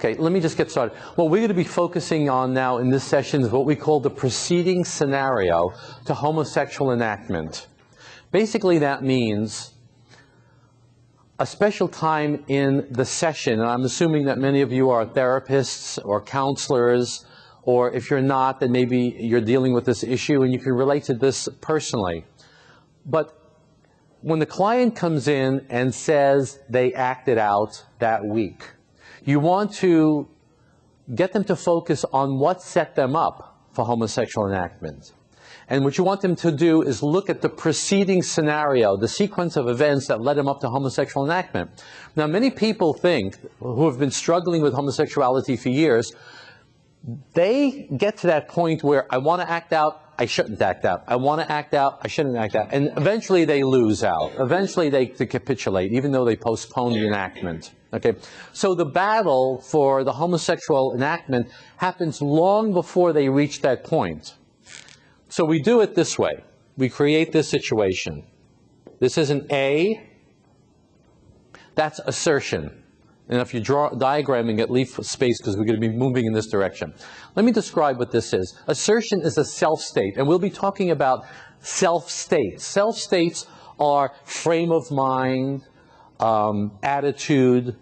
Okay, let me just get started. What we're going to be focusing on now in this session is what we call the preceding scenario to homosexual enactment. Basically, that means a special time in the session, and I'm assuming that many of you are therapists or counselors, or if you're not, then maybe you're dealing with this issue and you can relate to this personally. But when the client comes in and says they acted out that week, you want to get them to focus on what set them up for homosexual enactment. And what you want them to do is look at the preceding scenario, the sequence of events that led them up to homosexual enactment. Now, many people think, who have been struggling with homosexuality for years, they get to that point where I want to act out, I shouldn't act out. I want to act out, I shouldn't act out. And eventually they lose out. Eventually they capitulate, even though they postpone the enactment. Okay? So the battle for the homosexual enactment happens long before they reach that point. So we do it this way. We create this situation. This is an A. That's assertion. And if you draw diagramming it, leave space because we're going to be moving in this direction. Let me describe what this is. Assertion is a self-state, and we'll be talking about self-states. Self-states are frame of mind, attitude,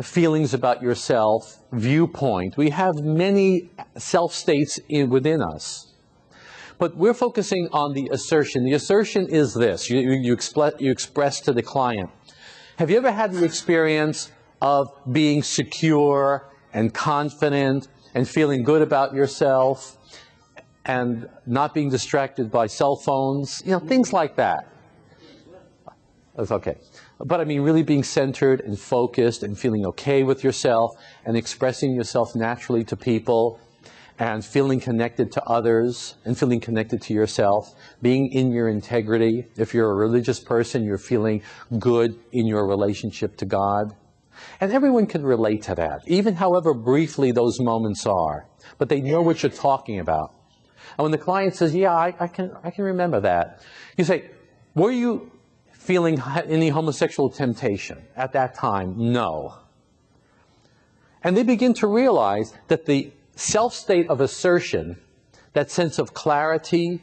feelings about yourself, viewpoint. We have many self-states within us. But we're focusing on the assertion. The assertion is this. You express to the client. Have you ever had the experience of being secure and confident and feeling good about yourself and not being distracted by cell phones? You know, things like that. That's okay. But I mean, really being centered and focused and feeling okay with yourself and expressing yourself naturally to people and feeling connected to others and feeling connected to yourself, being in your integrity. If you're a religious person, you're feeling good in your relationship to God. And everyone can relate to that, even however briefly those moments are. But they know what you're talking about. And when the client says, yeah, I can remember that, you say, were you feeling any homosexual temptation at that time? No. And they begin to realize that the self-state of assertion, that sense of clarity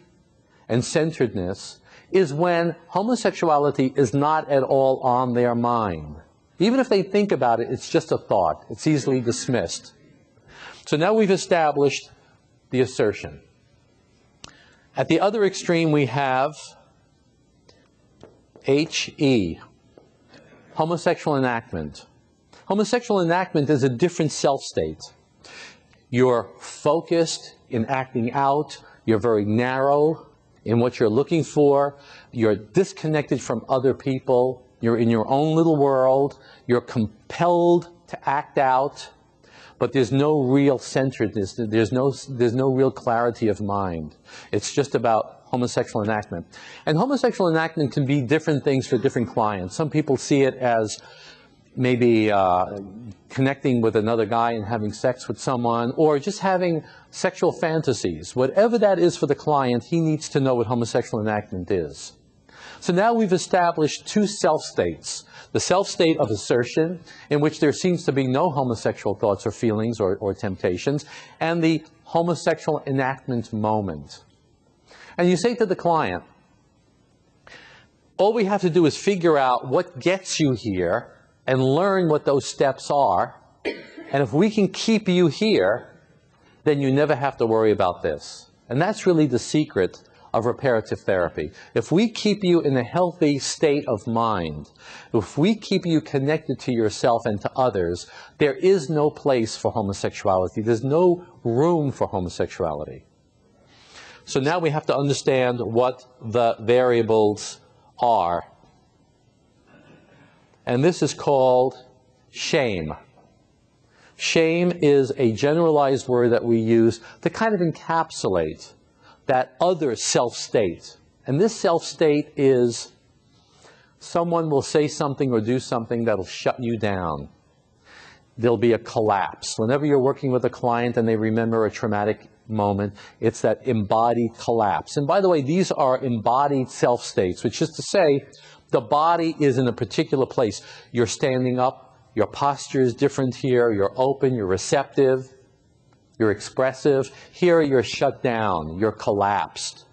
and centeredness, is when homosexuality is not at all on their mind. Even if they think about it, it's just a thought. It's easily dismissed. So now we've established the assertion. At the other extreme we have HE, homosexual enactment. Homosexual enactment is a different self-state. You're focused in acting out. You're very narrow in what you're looking for. You're disconnected from other people. You're in your own little world. You're compelled to act out, but there's no real centeredness. There's no real clarity of mind. It's just about homosexual enactment. And homosexual enactment can be different things for different clients. Some people see it as maybe connecting with another guy and having sex with someone, or just having sexual fantasies. Whatever that is for the client, he needs to know what homosexual enactment is. So now we've established two self-states. The self-state of assertion, in which there seems to be no homosexual thoughts or feelings or temptations, and the homosexual enactment moment. And you say to the client, all we have to do is figure out what gets you here and learn what those steps are. And if we can keep you here, then you never have to worry about this. And that's really the secret of reparative therapy. If we keep you in a healthy state of mind, if we keep you connected to yourself and to others, there is no place for homosexuality. There's no room for homosexuality. So now we have to understand what the variables are. And this is called shame. Shame is a generalized word that we use to kind of encapsulate that other self-state. And this self-state is someone will say something or do something that'll shut you down. There'll be a collapse. Whenever you're working with a client and they remember a traumatic moment, it's that embodied collapse. And by the way, these are embodied self-states, which is to say, the body is in a particular place. You're standing up, Your posture is different here. You're open, you're receptive, you're expressive. Here you're shut down, you're collapsed.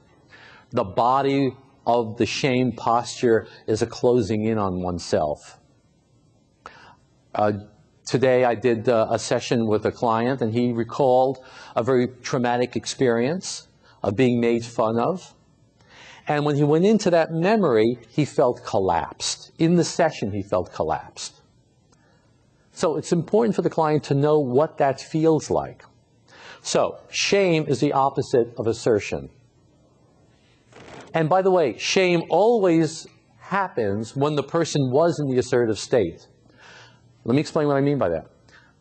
The body of the shame posture is a closing in on oneself. Today I did a session with a client, and he recalled a very traumatic experience of being made fun of. And when he went into that memory, he felt collapsed. In the session, he felt collapsed. So it's important for the client to know what that feels like. So shame is the opposite of assertion. And by the way, shame always happens when the person was in the assertive state. Let me explain what I mean by that.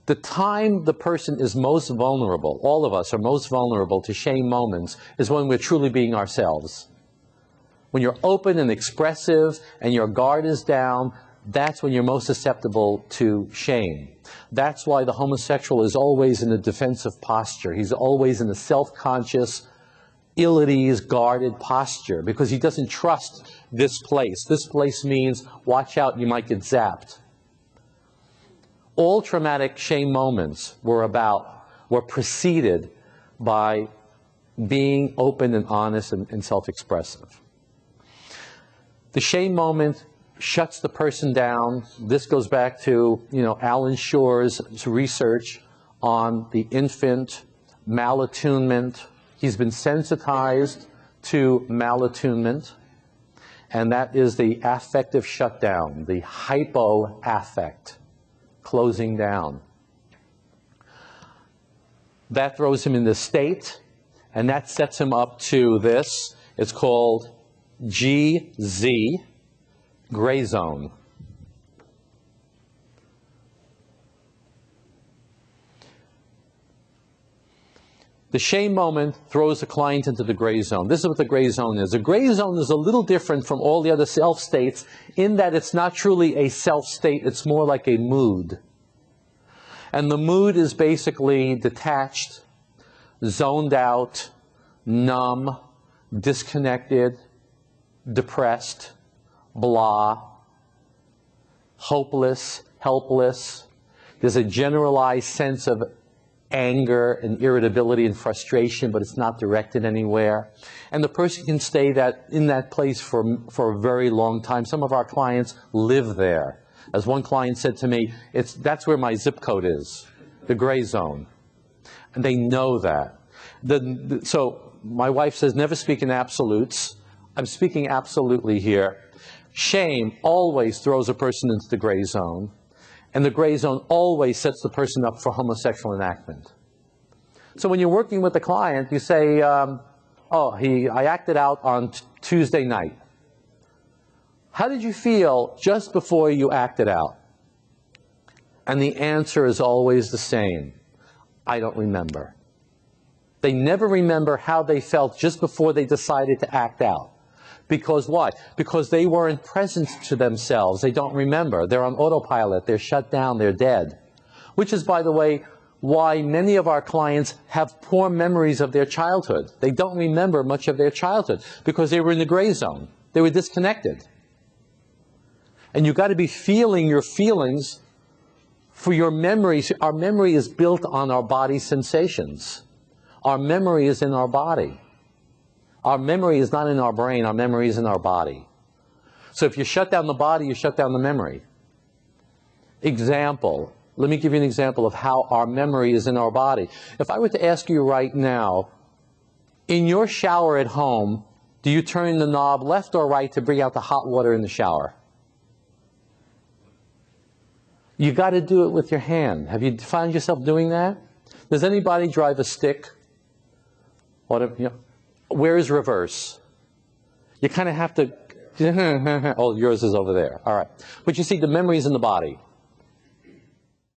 The time the person is most vulnerable, all of us are most vulnerable to shame moments, is when we're truly being ourselves. When you're open and expressive and your guard is down, that's when you're most susceptible to shame. That's why the homosexual is always in a defensive posture. He's always in a self-conscious, ill-at-ease, guarded posture, because he doesn't trust this place. This place means, watch out, you might get zapped. All traumatic shame moments were preceded by being open and honest and self-expressive. The shame moment shuts the person down. This goes back to, Alan Shore's research on the infant malattunement. He's been sensitized to malattunement, and that is the affective shutdown, the hypoaffect, closing down. That throws him in this state, and that sets him up to this. It's called GZ, gray zone. The shame moment throws the client into the gray zone. This is what the gray zone is. The gray zone is a little different from all the other self states in that it's not truly a self state, it's more like a mood. And the mood is basically detached, zoned out, numb, disconnected, depressed, blah, hopeless, helpless. There's a generalized sense of anger and irritability and frustration, but it's not directed anywhere. And the person can stay in that place for a very long time. Some of our clients live there. As one client said to me, that's where my zip code is, the gray zone. And they know that. So my wife says, never speak in absolutes. I'm speaking absolutely here. Shame always throws a person into the gray zone, and the gray zone always sets the person up for homosexual enactment. So when you're working with a client, you say, I acted out on Tuesday night. How did you feel just before you acted out? And the answer is always the same. I don't remember. They never remember how they felt just before they decided to act out. Because why? Because they weren't present to themselves. They don't remember. They're on autopilot. They're shut down. They're dead. Which is, by the way, why many of our clients have poor memories of their childhood. They don't remember much of their childhood because they were in the gray zone. They were disconnected. And you've got to be feeling your feelings for your memories. Our memory is built on our body sensations. Our memory is in our body. Our memory is not in our brain. Our memory is in our body. So if you shut down the body, you shut down the memory. Example. Let me give you an example of how our memory is in our body. If I were to ask you right now, in your shower at home, do you turn the knob left or right to bring out the hot water in the shower? You got to do it with your hand. Have you found yourself doing that? Does anybody drive a stick? Where is reverse? You kind of have to, oh, yours is over there. All right. But you see, the memory is in the body.